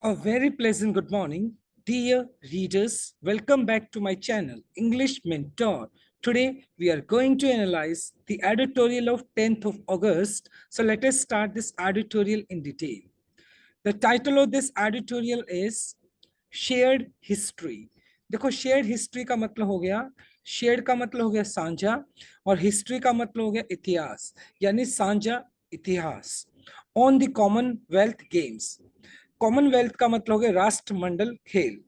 A very pleasant good morning, dear readers. Welcome back to my channel, English Mentor. Today, we are going to analyze the editorial of 10th of August. So let us start this editorial in detail. The title of this editorial is Shared History. देखो shared history का मतलब हो गया, shared का मतलब हो गया साझा और हिस्ट्री का मतलब हो गया इतिहास, यानी साझा इतिहास on the Commonwealth games. Commonwealth का मतलब हो गया राष्ट्रमंडल खेल,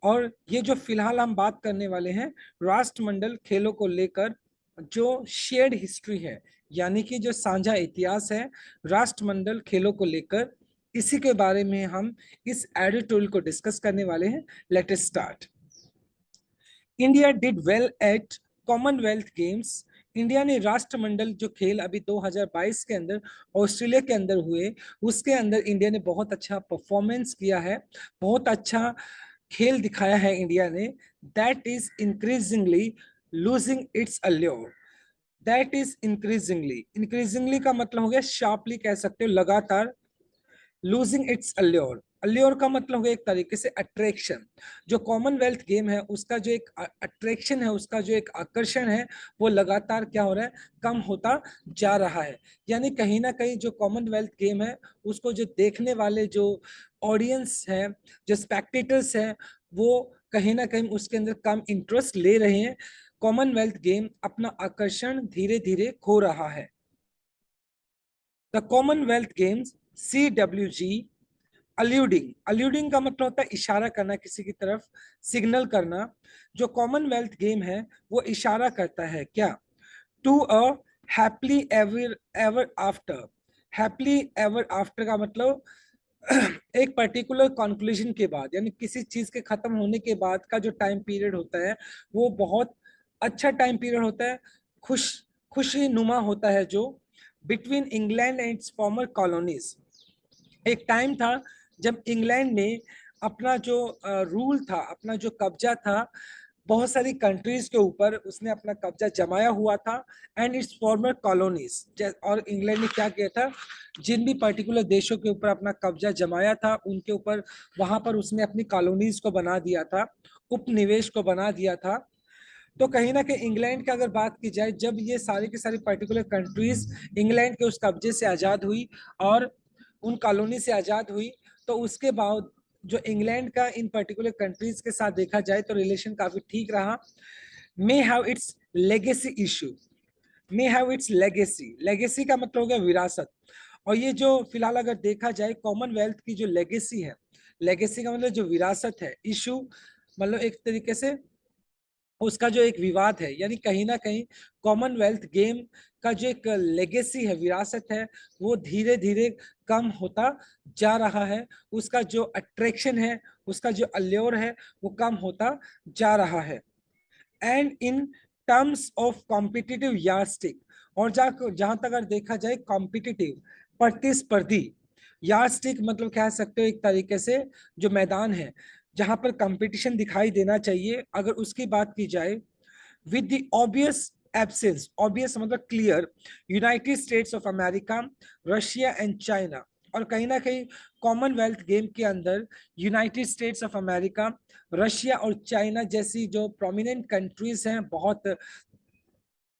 और ये जो फिलहाल हम बात करने वाले हैं राष्ट्रमंडल खेलों को लेकर, जो शेयर्ड हिस्ट्री है यानी कि जो साझा इतिहास है राष्ट्रमंडल खेलों को लेकर, इसी के बारे में हम इस एडिटोरियल को डिस्कस करने वाले हैं। Let us start. India did well at Commonwealth games. India ने राष्ट्रमंडल जो खेल अभी 2022 के अंदर ऑस्ट्रेलिया के अंदर हुए, उसके अंदर इंडिया ने बहुत अच्छा परफॉर्मेंस किया है, बहुत अच्छा खेल दिखाया है इंडिया ने। That is increasingly losing its allure. That is increasingly, increasingly का मतलब हो गया शार्पली कह सकते हो, लगातार। लूजिंग इट्स अल्योर, अल्योर का मतलब हो गया एक तरीके से अट्रैक्शन। जो कॉमनवेल्थ गेम है उसका जो एक अट्रैक्शन है, उसका जो एक आकर्षण है, वो लगातार क्या हो रहा है, कम होता जा रहा है। यानी कहीं ना कहीं जो कॉमनवेल्थ गेम है उसको जो देखने वाले जो ऑडियंस है, जो स्पेक्टेटर्स है, वो कहीं ना कहीं उसके अंदर कम इंटरेस्ट ले रहे हैं। कॉमनवेल्थ गेम अपना आकर्षण धीरे धीरे खो रहा है। द कॉमनवेल्थ गेम्स CWG अल्यूडिंग, अल्यूडिंग का मतलब होता है इशारा करना किसी की तरफ, सिग्नल करना। जो कॉमनवेल्थ गेम है वो इशारा करता है क्या, to a happily ever ever after. Happily ever after का मतलब एक पर्टिकुलर कंक्लूजन के बाद, यानी किसी चीज के खत्म होने के बाद का जो टाइम पीरियड होता है वो बहुत अच्छा टाइम पीरियड होता है, खुश खुशी नुमा होता है, जो between England and it's farmer colonies. एक टाइम था जब इंग्लैंड ने अपना जो रूल था, अपना जो कब्जा था बहुत सारी कंट्रीज के ऊपर, उसने अपना कब्जा जमाया हुआ था एंड इट्स फॉर्मर कॉलोनीज। और इंग्लैंड ने क्या किया था, जिन भी पर्टिकुलर देशों के ऊपर अपना कब्जा जमाया था उनके ऊपर वहां पर उसने अपनी कॉलोनीज को बना दिया था, उपनिवेश को बना दिया था। तो कहीं ना कहीं इंग्लैंड की अगर बात की जाए, जब ये सारी की सारी पर्टिकुलर कंट्रीज इंग्लैंड के उस कब्जे से आजाद हुई और उन कॉलोनी से आजाद हुई, तो उसके बाद जो इंग्लैंड का इन पर्टिकुलर कंट्रीज के साथ देखा जाए तो रिलेशन काफी ठीक रहा। May have it's legacy issue, may have it's legacy, legacy का मतलब हो गया विरासत। और ये जो फिलहाल अगर देखा जाए कॉमनवेल्थ की जो लेगेसी है, लेगेसी का मतलब जो विरासत है, इशू मतलब एक तरीके से उसका जो एक विवाद है, यानी कहीं ना कहीं कॉमनवेल्थ गेम का जो एक लेगेसी है, विरासत है, वो धीरे धीरे कम होता जा रहा है। उसका जो अट्रैक्शन है, उसका जो अल्योर है, वो कम होता जा रहा है। And in terms of competitive yardstick, और जहां तक अगर देखा जाए कॉम्पिटिटिव, प्रतिस्पर्धी, यार्डस्टिक मतलब कह सकते हो एक तरीके से जो मैदान है जहां पर कंपटीशन दिखाई देना चाहिए, अगर उसकी बात की जाए, with the obvious absence, obvious मतलब clear, United States of America, Russia and China. और कहीं ना कहीं कॉमनवेल्थ गेम के अंदर United States of America, Russia और चाइना जैसी जो प्रोमिनेंट कंट्रीज हैं, बहुत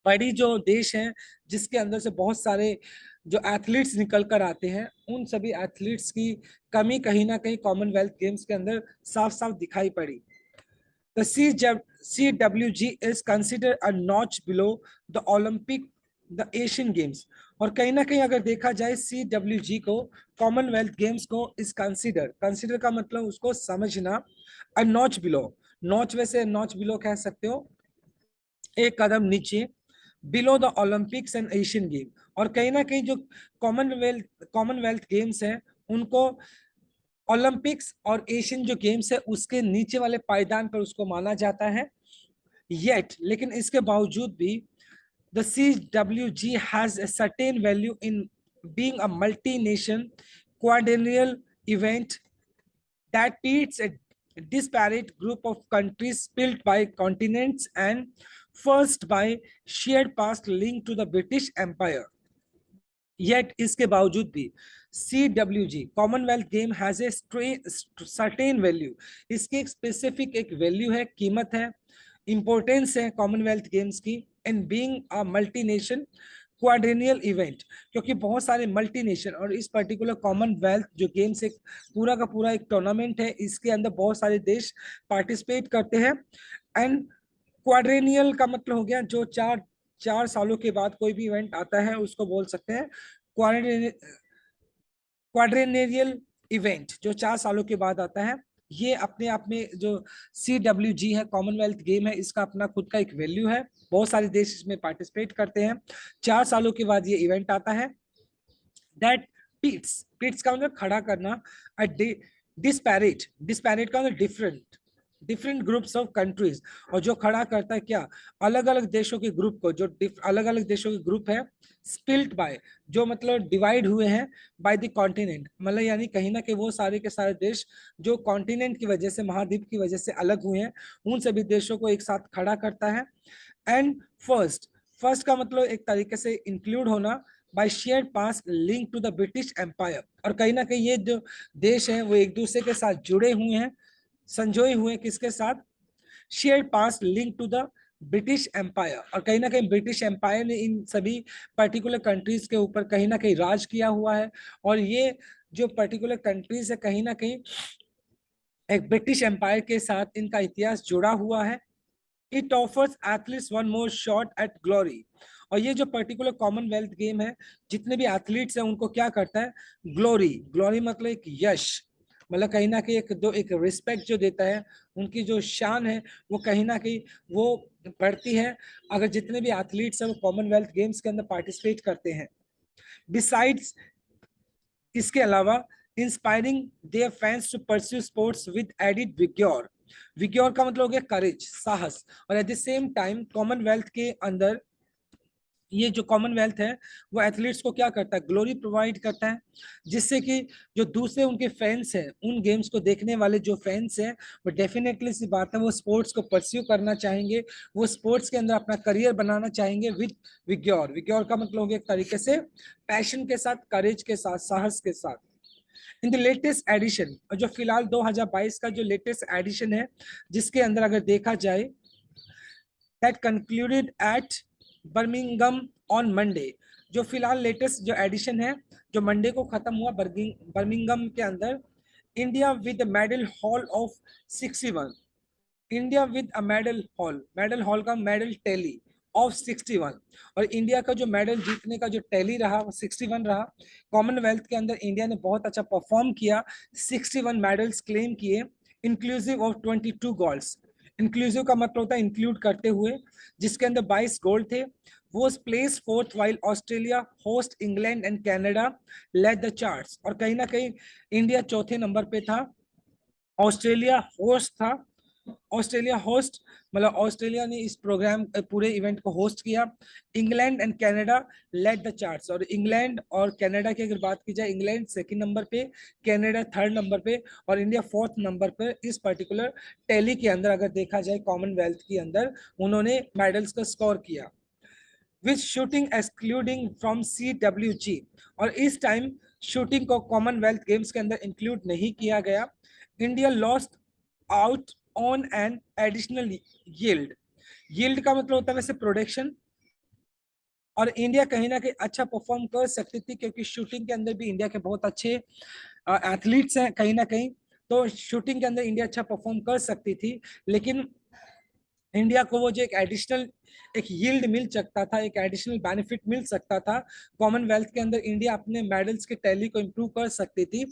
बड़ी जो देश हैं, जिसके अंदर से बहुत सारे जो एथलीट्स निकल कर आते हैं, उन सभी एथलीट्स की कमी कहीं ना कहीं कॉमनवेल्थ गेम्स के अंदर साफ साफ दिखाई पड़ी। The CWG is considered a notch below the Olympic, the Asian Games। और कहीं ना कहीं अगर देखा जाए CWG को, कॉमनवेल्थ गेम्स को, इस कंसिडर, कंसिडर का मतलब उसको समझना, अ नॉच बिलो, नॉच वैसे नॉच बिलो कह सकते हो, एक कदम नीचे, below the Olympics and Asian game. और कहीं ना कहीं जो कॉमनवेल्थ गेम्स हैं उनको ओलंपिक्स और एशियन जो गेम्स है उसके नीचे वाले पायदान पर उसको माना जाता है। येट, लेकिन इसके बावजूद भी the CWG has a certain value in being a multi-nation quadrennial event that beats a disparate group of countries built by continents and first by shared past link to the British Empire। Yet इसके बावजूद भी CWG Commonwealth game has a certain value, इसकी एक specific एक value है, कीमत है, importance है कॉमनवेल्थ गेम्स की, and being a multi nation quadrennial event, क्योंकि बहुत सारे मल्टी नेशन और इस पर्टिकुलर कॉमनवेल्थ जो गेम्स एक पूरा का पूरा एक टूर्नामेंट है, इसके अंदर बहुत सारे देश पार्टिसिपेट करते हैं। एंड क्वाड्रेनियल का मतलब हो गया जो चार चार सालों के बाद कोई भी इवेंट आता है उसको बोल सकते हैं क्वाड्रेनियल इवेंट, जो 4 सालों के बाद आता है। ये अपने आप में जो CWG है कॉमनवेल्थ गेम है, इसका अपना खुद का एक वैल्यू है, बहुत सारे देश इसमें पार्टिसिपेट करते हैं। 4 सालों के बाद ये इवेंट आता है। दैट पिट्स, पिट्स का मतलब खड़ा करना, डिस्पैरेट, डिस्पैरेट का मतलब different, different groups of countries, और जो खड़ा करता है क्या, अलग अलग देशों के ग्रुप को, जो अलग अलग देशों के ग्रुप है, स्पिल्ट बाय, जो मतलब डिवाइड हुए हैं बाय द कॉन्टिनेंट, मतलब यानी कहीं ना कहीं वो सारे के सारे देश जो कॉन्टिनेंट की वजह से, महाद्वीप की वजह से अलग हुए हैं, उन सभी देशों को एक साथ खड़ा करता है। एंड फर्स्ट, फर्स्ट का मतलब एक तरीके से इंक्लूड होना by share pass link to the British Empire, और कहीं ना कहीं ये जो देश है वो एक दूसरे के साथ जुड़े हुए हैं, संजोए हुए हैं, किसके साथ, share pass link to the British Empire, और कहीं ना कहीं ब्रिटिश एम्पायर ने इन सभी पर्टिकुलर कंट्रीज के ऊपर कहीं ना कहीं राज किया हुआ है, और ये जो पर्टिकुलर कंट्रीज है कहीं ना कहीं एक ब्रिटिश एम्पायर के साथ इनका इतिहास जुड़ा हुआ है। It offers athletes one more shot at glory, और ये जो पर्टिकुलर कॉमनवेल्थ गेम है, जितने भी एथलीट्स हैं उनको क्या करता है, ग्लोरी, ग्लोरी मतलब एक यश, मतलब कहीं ना कहीं एक जो एक रिस्पेक्ट जो देता है, उनकी जो शान है वो कहीं ना कहीं वो बढ़ती है, अगर जितने भी एथलीट्स हैं वो कॉमनवेल्थ गेम्स के अंदर पार्टिसिपेट करते हैं। बिसाइड्स, इसके अलावा inspiring their fans to pursue sports with added vigour, vigour का मतलब हो गया करेज, साहस, और at the same time Commonwealth के अंदर ये जो कॉमनवेल्थ है वो एथलीट्स को क्या करता है, ग्लोरी प्रोवाइड करता है, जिससे कि जो दूसरे उनके फैंस हैं, उन गेम्स को देखने वाले जो फैंस हैं, वो डेफिनेटली सी बात है वो स्पोर्ट्स को परस्यू करना चाहेंगे, वो स्पोर्ट्स के अंदर अपना करियर बनाना चाहेंगे विद विग्योर, विग्योर का मतलब हो गया एक तरीके से पैशन के साथ, करेज के साथ, साहस के साथ। इन द लेटेस्ट एडिशन, जो फिलहाल 2022 का जो लेटेस्ट एडिशन है, जिसके अंदर अगर देखा जाए, that concluded at Birmingham on Monday, जो फिलहाल लेटेस्ट जो एडिशन है जो मंडे को खत्म हुआ बर्मिंगम के अंदर, India with medal hall of 61, India with a medal hall, medal hall का मेडल टैली ऑफ 61, और इंडिया का जो मेडल जीतने का जो टैली रहा वो 61 रहा। कॉमनवेल्थ के अंदर इंडिया ने बहुत अच्छा परफॉर्म किया, 61 मेडल्स क्लेम किए, इंक्लूसिव ऑफ 22 गोल्ड्स, इंक्लूसिव का मतलब होता है इंक्लूड करते हुए, जिसके अंदर 22 गोल्ड थे। वो place fourth while Australia, host England and Canada led the charts, और कहीं ना कहीं इंडिया चौथे नंबर पे था, ऑस्ट्रेलिया होस्ट था, ऑस्ट्रेलिया होस्ट मतलब ऑस्ट्रेलिया ने इस प्रोग्राम पूरे इवेंट को होस्ट किया। England and Canada led the charts, और इंग्लैंड और कनाडा की अगर बात की जाए, इंग्लैंड सेकंड नंबर पे, कनाडा थर्ड नंबर पे, और इंडिया फोर्थ नंबर पे इस पर्टिकुलर टैली के अंदर अगर देखा जाए कॉमनवेल्थ के अंदर उन्होंने मेडल्स का स्कोर किया, with shooting excluding from CWG, और इस टाइम शूटिंग को कॉमनवेल्थ गेम्स के अंदर इंक्लूड नहीं किया गया। India lost out on an additional yield, yield का मतलब होता है वैसे प्रोडक्शन, और इंडिया कहीं ना कहीं अच्छा परफॉर्म कर सकती थी, क्योंकि शूटिंग के अंदर भी इंडिया के बहुत अच्छे एथलीट्स हैं कहीं ना कहीं, तो शूटिंग के अंदर इंडिया अच्छा परफॉर्म कर सकती थी, लेकिन इंडिया को वो जो एक एडिशनल एक यील्ड मिल सकता था, एक एडिशनल बेनिफिट मिल सकता था कॉमनवेल्थ के अंदर, इंडिया अपने मेडल्स के टैली को इम्प्रूव कर सकती थी,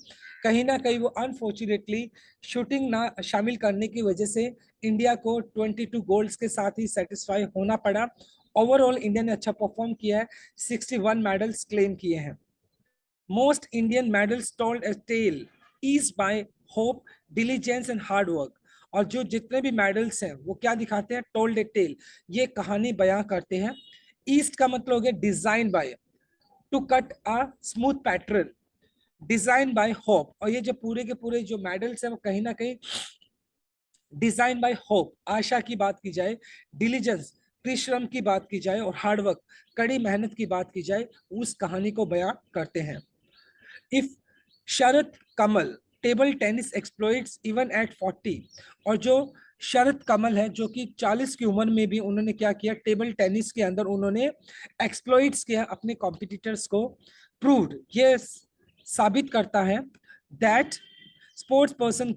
कहीं ना कहीं वो अनफॉर्चुनेटली शूटिंग ना शामिल करने की वजह से इंडिया को 22 गोल्ड्स के साथ ही सेटिस्फाई होना पड़ा। ओवरऑल इंडिया ने अच्छा परफॉर्म किया है, 61 मेडल्स क्लेम किए हैं। Most Indian medals told a tale is by hope, diligence and hard work, और जो जितने भी मेडल्स हैं वो क्या दिखाते हैं, टोल्ड ए टेल, ये कहानी बयां करते हैं। ईस्ट का मतलब हो गया design by, to cut a smooth pattern, design by hope, और ये जो पूरे के पूरे जो मेडल्स हैं वो कहीं ना कहीं डिजाइन बाय होप, आशा की बात की जाए, डिलीजेंस परिश्रम की बात की जाए, और हार्डवर्क कड़ी मेहनत की बात की जाए, उस कहानी को बयां करते हैं। If Sharad Kamal table tennis exploits even at 40, और जो शरद कमल है जो कि 40 की उम्र में भी उन्होंने क्या किया, टेबल टेनिस के अंदर उन्होंने एक्सप्लोइट्स किया अपने कॉम्पिटिटर्स को, प्रूव्ड, ये साबित करता है that sports person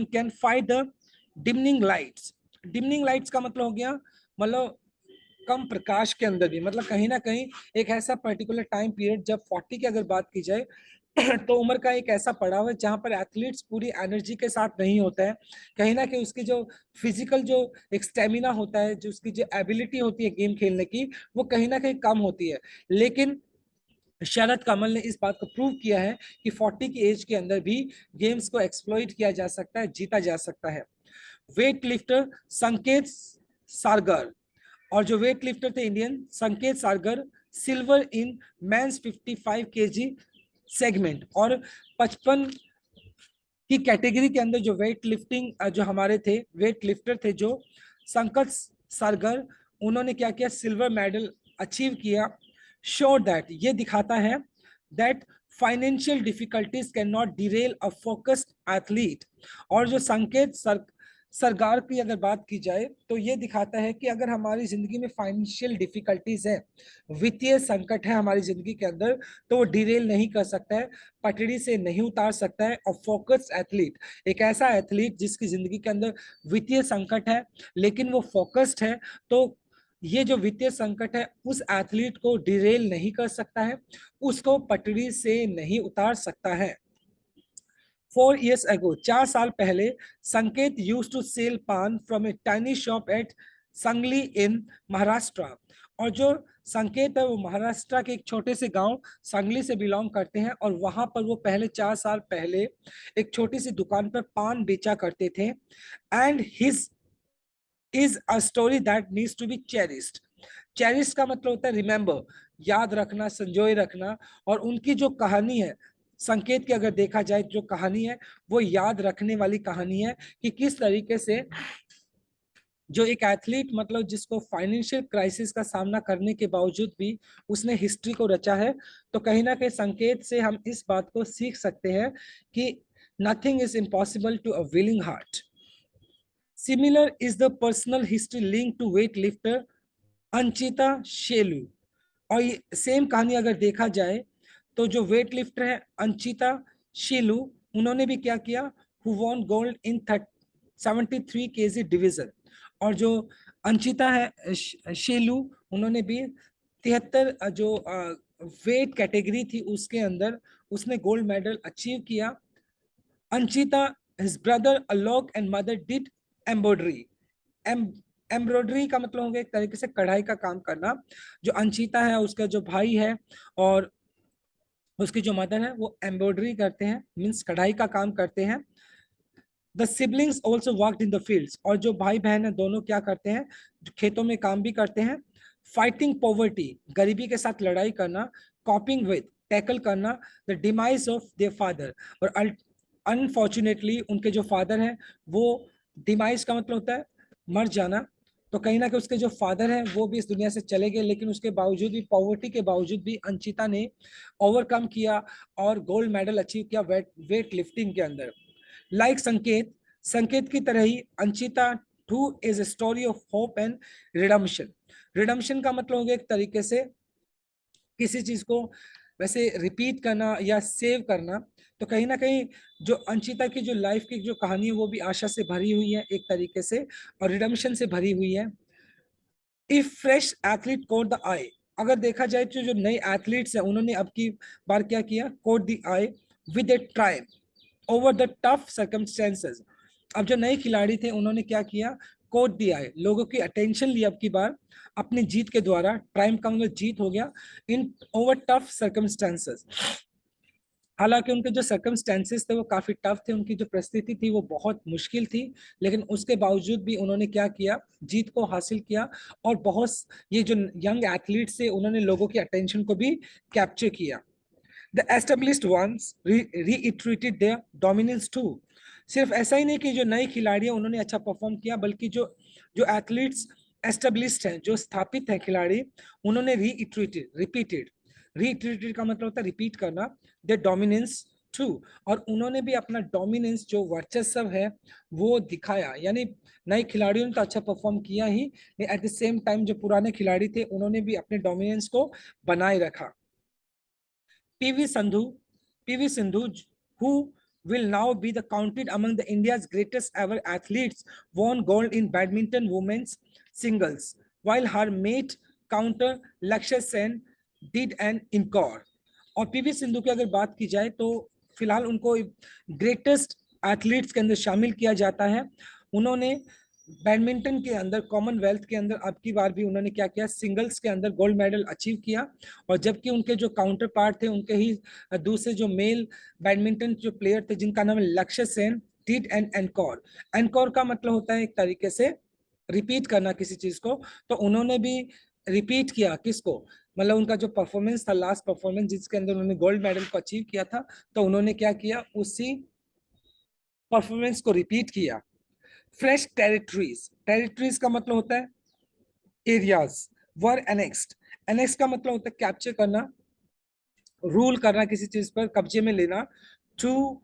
can fight the dimming lights. Dimming lights का मतलब हो गया, मतलब कम प्रकाश के अंदर भी, मतलब कहीं ना कहीं एक ऐसा पर्टिकुलर टाइम पीरियड, जब 40 की अगर बात की जाए तो उम्र का एक ऐसा पड़ाव है जहां पर एथलीट्स पूरी एनर्जी के साथ नहीं होता है, कहीं ना कहीं उसकी जो फिजिकल जो एक स्टेमिना होता है, जो उसकी जो एबिलिटी होती है गेम खेलने की, वो कहीं ना कहीं कम होती है। लेकिन शरद कमल ने इस बात को प्रूव किया है कि 40 की एज के अंदर भी गेम्स को एक्सप्लॉइट किया जा सकता है, जीता जा सकता है। वेट लिफ्टर संकेत सारगर, और जो वेट लिफ्टर थे Indian Sanket Sargar, silver in men's 55 KG segment, और 55 की कैटेगरी के अंदर जो वेट लिफ्टिंग जो हमारे थे वेट लिफ्टर थे जो संकेत सारगर, उन्होंने क्या किया, सिल्वर मेडल अचीव किया। श्योर दैट, ये दिखाता है that financial difficulties can not Daryl a focused athlete. और जो संकेत सरकार की अगर बात की जाए तो ये दिखाता है कि अगर हमारी जिंदगी में फाइनेंशियल डिफिकल्टीज है, वित्तीय संकट है हमारी जिंदगी के अंदर, तो वो डिरेल नहीं कर सकता है, पटड़ी से नहीं उतार सकता है। और फोकस्ड एथलीट, एक ऐसा एथलीट जिसकी जिंदगी के अंदर वित्तीय संकट है लेकिन वो फोकस्ड है, तो ये जो वित्तीय संकट है उस एथलीट को डिरेल नहीं कर सकता है, उसको पटड़ी से नहीं उतार सकता है। 4 years ago, 4 साल पहले, Sanket used to sell paan from a tiny shop at Sangli in Maharashtra. और जो संकेत है वो महाराष्ट्र के एक छोटे से गांव संगली से बिलोंग करते हैं, और वहां पर वो पहले 4 साल पहले एक छोटी सी दुकान पर पान बेचा करते थे। And his is a story that needs to be cherished. Cherished का मतलब होता है रिमेंबर, याद रखना, संजोए रखना। और उनकी जो कहानी है, संकेत की अगर देखा जाए जो कहानी है, वो याद रखने वाली कहानी है कि किस तरीके से जो एक एथलीट, मतलब जिसको फाइनेंशियल क्राइसिस का सामना करने के बावजूद भी उसने हिस्ट्री को रचा है। तो कहीं ना कहीं संकेत से हम इस बात को सीख सकते हैं कि nothing is impossible to a willing heart. Similar is the personal history linked to weightlifter अंचिता शेलू। और ये सेम कहानी अगर देखा जाए तो जो वेट लिफ्टर है अंचिता शेलू, उन्होंने भी क्या किया, who won gold in 73 KG division. और जो अंचिता है शेलू, उन्होंने भी 73 जो वेट कैटेगरी थी उसके अंदर उसने गोल्ड मेडल अचीव किया। अंचिता, his brother Alok and mother did embroidery. Embroidery का मतलब हो गया एक तरीके से कढ़ाई का काम करना। जो अंशिता है उसका जो भाई है और उसकी जो मदर है वो एम्ब्रॉयडरी करते हैं, मीन्स कढ़ाई का काम करते हैं। The siblings also worked in the fields, और जो भाई बहन है दोनों क्या करते हैं, खेतों में काम भी करते हैं। फाइटिंग पॉवर्टी, गरीबी के साथ लड़ाई करना। कॉपिंग विद, टैकल करना the demise of their father. और अनफॉर्चुनेटली उनके जो फादर हैं वो, डिमाइज का मतलब होता है मर जाना, तो कहीं ना कहीं उसके जो फादर हैं वो भी इस दुनिया से चले गए, लेकिन उसके बावजूद भी, पॉवर्टी के बावजूद भी अंशिता ने ओवरकम किया और गोल्ड मेडल अचीव किया वेट लिफ्टिंग के अंदर। लाइक संकेत, संकेत की तरह ही अंशिता too is a story of hope and redemption. Redemption का मतलब हो गया एक तरीके से किसी चीज को वैसे रिपीट करना या सेव करना। तो कहीं ना कहीं जो अंशिता की जो लाइफ की जो कहानी है वो भी आशा से भरी हुई है एक तरीके से, और रिडम्पशन से भरी हुई है। If fresh athlete caught the eye, अगर देखा जाए तो जो नए एथलीट्स हैं उन्होंने अब की बार क्या किया, coat the eye with a tribe over the tough circumstances. अब जो नए खिलाड़ी थे उन्होंने क्या किया, कोट दिया है, लोगों की अटेंशन ली अब की बार अपनी जीत के द्वारा। ट्राइम का मतलब जीत हो गया, इन ओवर टफ सर्कमस्टेंसेस। हालांकि उनके जो सर्कमस्टेंसेस थे वो काफी टफ थे, उनकी जो परिस्थिति थी वो बहुत मुश्किल थी, लेकिन उसके बावजूद भी उन्होंने क्या किया, जीत को हासिल किया। और बहुत ये जो यंग एथलीट्स थे उन्होंने लोगों की अटेंशन को भी कैप्चर किया। The established ones reiterated their dominance too. सिर्फ ऐसा ही नहीं कि जो नए खिलाड़ी हैं उन्होंने अच्छा परफॉर्म किया, बल्कि जो जो एथलीट्स एस्टेब्लिश्ड हैं, जो स्थापित हैं खिलाड़ी, उन्होंने रीइटरेटेड, रिपीटेड रीइटरेटेड का मतलब होता है रिपीट करना, देयर डोमिनेंस टू, और उन्होंने भी अपना डोमिनेंस जो वर्चस्व है वो दिखाया। यानी नए खिलाड़ियों ने तो अच्छा परफॉर्म किया ही, एट द सेम टाइम जो पुराने खिलाड़ी थे उन्होंने भी अपने डोमिनेंस को बनाए रखा। PV Sandhu PV Sindhu, who will now be the counted among the India's greatest ever athletes, won gold in badminton women's singles, while her mate counter Lakshya Sen did an encore। और पीवी सिंधु की अगर बात की जाए तो फिलहाल उनको ग्रेटेस्ट एथलीट्स के अंदर शामिल किया जाता है। उन्होंने बैडमिंटन के अंदर, कॉमनवेल्थ के अंदर अब की बार भी उन्होंने क्या किया, सिंगल्स के अंदर गोल्ड मेडल अचीव किया। और जबकि उनके जो काउंटर पार्ट थे, उनके ही दूसरे जो मेल बैडमिंटन जो प्लेयर थे जिनका नाम है लक्ष्य Sen, did an encore. Encore का मतलब होता है एक तरीके से रिपीट करना किसी चीज को, तो उन्होंने भी रिपीट किया किसको, मतलब उनका जो परफॉर्मेंस था, लास्ट परफॉर्मेंस जिसके अंदर उन्होंने गोल्ड मेडल को अचीव किया था, तो उन्होंने क्या किया, उसी परफॉर्मेंस को रिपीट किया। फ्रेश टेरिटरीज, टेरिटरीज का मतलब होता है एरियाज, वर एनेक्स्ड। एनेक्स का मतलब होता है कैप्चर करना, रूल करना, किसी चीज पर कब्जे में लेना। Too,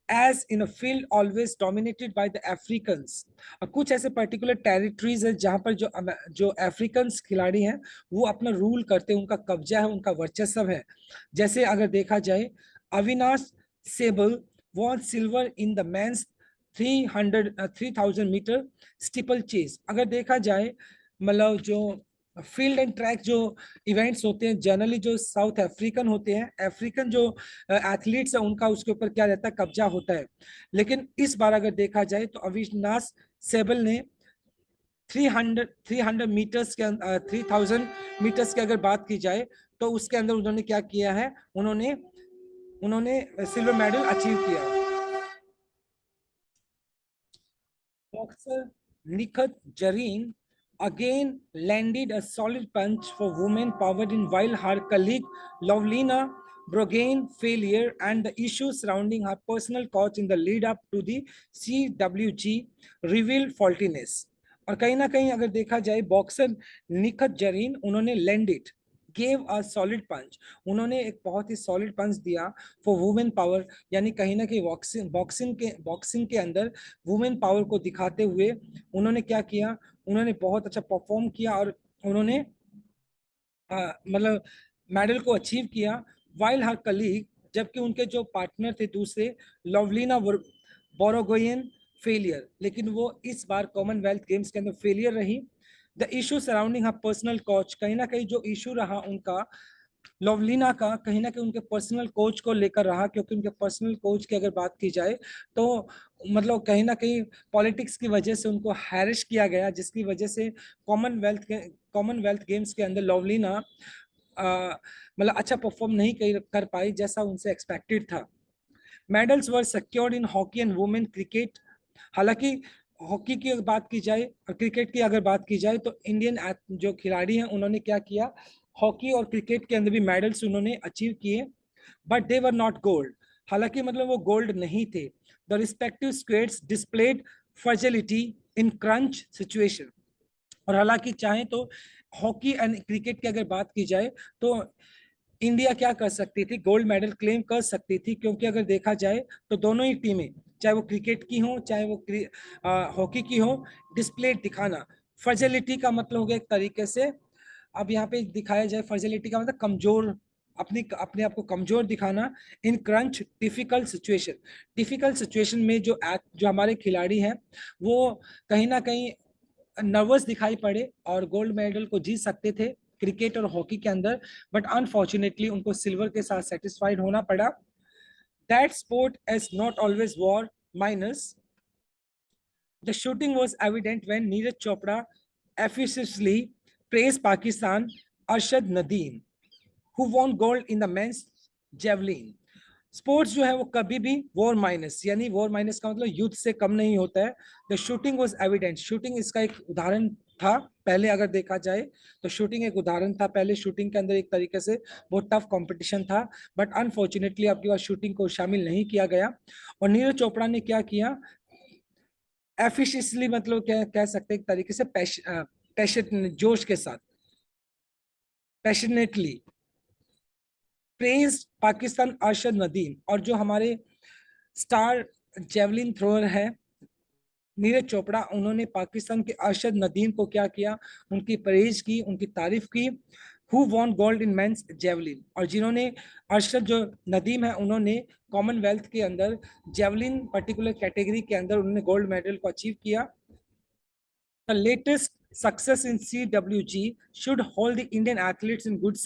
as in a field always dominated by the Africans. और कुछ ऐसे पर्टिकुलर टेरिटरीज है जहां पर जो अफ्रीकन्स खिलाड़ी हैं वो अपना रूल करते हैं, उनका कब्जा है, उनका वर्चस्व है। जैसे अगर देखा जाए, Avinash Sable won silver in the men's 3000 metre steeplechase. अगर देखा जाए, मतलब जो फील्ड एंड ट्रैक जो इवेंट्स होते हैं, जनरली जो साउथ अफ्रीकन होते हैं, अफ्रीकन जो एथलीट्स है उनका उसके ऊपर क्या रहता है, कब्जा होता है। लेकिन इस बार अगर देखा जाए तो अविनाश सेबल ने 300 मीटर्स के 3000 मीटर्स की अगर बात की जाए तो उसके अंदर उन्होंने क्या किया है, उन्होंने उन्होंने सिल्वर मेडल अचीव किया। Boxer Nikhat Jareen again landed a solid punch for women power in, while her colleague Lovlina Brogain failure and the issues surrounding her personal coach in the lead up to the CWG revealed faultiness। और कहीं ना कहीं अगर देखा जाए, boxer Nikhat Zareen उन्होंने landed, gave a solid पंच, उन्होंने एक बहुत ही सॉलिड पंच दिया फॉर वुमेन पावर। यानी कहीं ना कहीं बॉक्सिंग के अंदर वुमेन पावर को दिखाते हुए उन्होंने क्या किया, उन्होंने बहुत अच्छा परफॉर्म किया और उन्होंने मतलब मेडल को अचीव किया। वाइल हर कलीग, जबकि उनके जो पार्टनर थे दूसरे, लवलीना बोरोगोयन फेलियर, लेकिन वो इस बार कॉमनवेल्थ गेम्स के अंदर फेलियर रही। The issue surrounding her personal coach, कहीं ना कहीं जो इशू रहा उनका, लवलीना का, कहीं ना कहीं उनके पर्सनल कोच को लेकर रहा, क्योंकि उनके पर्सनल कोच की अगर बात की जाए तो मतलब कहीं ना कहीं पॉलिटिक्स की वजह से उनको हैरिश किया गया, जिसकी वजह से कॉमनवेल्थ गेम्स के अंदर लवलीना मतलब अच्छा परफॉर्म नहीं कर पाई जैसा उनसे एक्सपेक्टेड था। Medals were secured in hockey and women cricket. हालांकि हॉकी की अगर बात की जाए और क्रिकेट की अगर बात की जाए तो इंडियन जो खिलाड़ी हैं उन्होंने क्या किया, हॉकी और क्रिकेट के अंदर भी मेडल्स उन्होंने अचीव किए, but they were not gold. हालांकि मतलब वो गोल्ड नहीं थे। The respective squads displayed fragility in crunch situation. और हालांकि चाहे तो हॉकी एंड क्रिकेट की अगर बात की जाए तो इंडिया क्या कर सकती थी, गोल्ड मेडल क्लेम कर सकती थी, क्योंकि अगर देखा जाए तो दोनों ही टीमें, चाहे वो क्रिकेट की हो चाहे वो हॉकी की हो, डिस्प्ले दिखाना, फ्रजिलिटी का मतलब हो गया एक तरीके से, अब यहाँ पे दिखाया जाए फ्रजिलिटी का मतलब कमजोर, अपनी अपने आप को कमजोर दिखाना। In crunch difficult situation, difficult situation में जो हमारे खिलाड़ी हैं वो कहीं ना कहीं नर्वस दिखाई पड़े और गोल्ड मेडल को जीत सकते थे क्रिकेट और हॉकी के अंदर, बट अनफॉर्चुनेटली उनको सिल्वर के साथ सेटिस्फाइड होना पड़ा। That sport is not always war minus. The shooting was evident when Neeraj Chopra effortlessly praised Pakistan Arshad Nadeem, who won gold in the men's javelin। Sports जो है वो कभी भी वॉर माइनस, यानी वॉर माइनस का मतलब युद्ध से कम नहीं होता है। The shooting was evident, shooting इसका एक उदाहरण था। पहले अगर देखा जाए तो शूटिंग एक उदाहरण था, पहले शूटिंग के अंदर एक तरीके से बहुत टफ कंपटीशन था, बट अनफॉर्चुनेटली आपके पास शूटिंग को शामिल नहीं किया गया। और नीरज चोपड़ा ने क्या किया, एफिशिएंटली, मतलब क्या कह सकते हैं एक तरीके से पैशन, जोश के साथ, passionately praised Pakistan Arshad Nadeem, और जो हमारे स्टार जेवलिन थ्रोअर है नीरज चोपड़ा, उन्होंने पाकिस्तान के अरशद नदीम को क्या किया, उनकी प्रेज की, उनकी तारीफ की। Who won gold in men's javelin, और जिन्होंने अरशद जो नदीम है उन्होंने कॉमनवेल्थ के अंदर जेवलिन पर्टिकुलर कैटेगरी के अंदर उन्होंने गोल्ड मेडल को अचीव किया। The latest success in CWG should hold the Indian athletes in good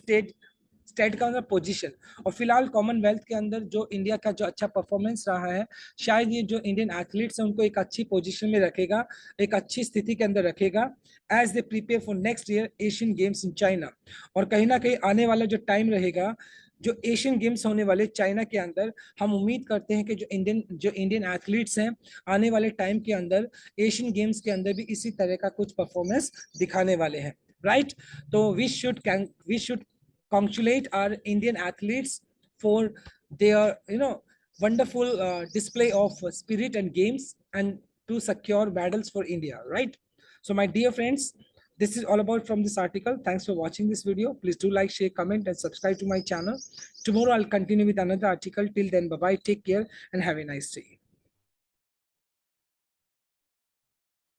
state का पोजीशन। और फिलहाल कॉमनवेल्थ के अंदर जो इंडिया का जो अच्छा परफॉर्मेंस रहा है, शायद ये जो इंडियन एथलीट्स हैं उनको एक अच्छी पोजीशन में रखेगा, एक अच्छी स्थिति के अंदर रखेगा as they prepare for next year Asian Games in China. और कहीं ना कहीं आने वाला जो टाइम रहेगा, जो एशियन गेम्स होने वाले चाइना के अंदर, हम उम्मीद करते हैं कि जो इंडियन एथलीट्स हैं आने वाले टाइम के अंदर एशियन गेम्स के अंदर भी इसी तरह का कुछ परफॉर्मेंस दिखाने वाले हैं, राइट। तो we should congratulate our Indian athletes for their wonderful display of spirit and games, and to secure medals for India, right? So my dear friends, this is all about from this article. Thanks for watching this video. Please do like, share, comment and subscribe to my channel. Tomorrow I'll continue with another article. Till then, bye bye, take care and have a nice day.